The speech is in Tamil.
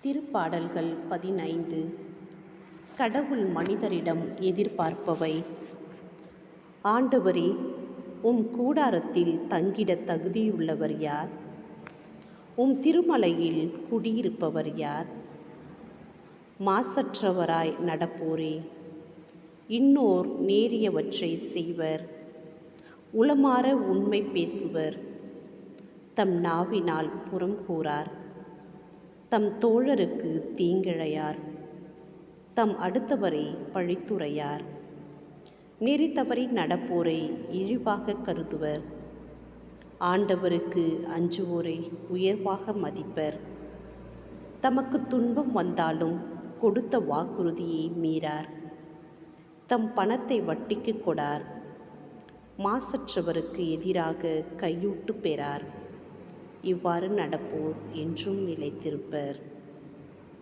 திருப்பாடல்கள் 15. கடவுள் மனிதரிடம் எதிர்பார்ப்பவை. ஆண்டவரே, உம் கூடாரத்தில் தங்கிட தகுதியுள்ளவர் யார்? உம் திருமலையில் குடியிருப்பவர் யார்? மாசற்றவராய் நடப்போரே, இன்னோர் நேரியவற்றை செய்வர், உளமாற உண்மை பேசுவர், தம் நாவினால் புறம் கூறார், தம் தோழருக்கு தீங்கிழையார், தம் அடுத்தவரை பழித்துரையார், நெறி தவறி நடப்போரை இழிவாக கருதுவர், ஆண்டவருக்கு அஞ்சுவோரை உயர்வாக மதிப்பர், தமக்கு துன்பம் வந்தாலும் கொடுத்த வாக்குறுதியை மீறார், தம் பணத்தை வட்டிக்கு கொடார், மாசற்றவருக்கு எதிராக கையூட்டு பெறார். இவ்வாறு நடப்போர் என்றும் நிலைத்திருப்பர்.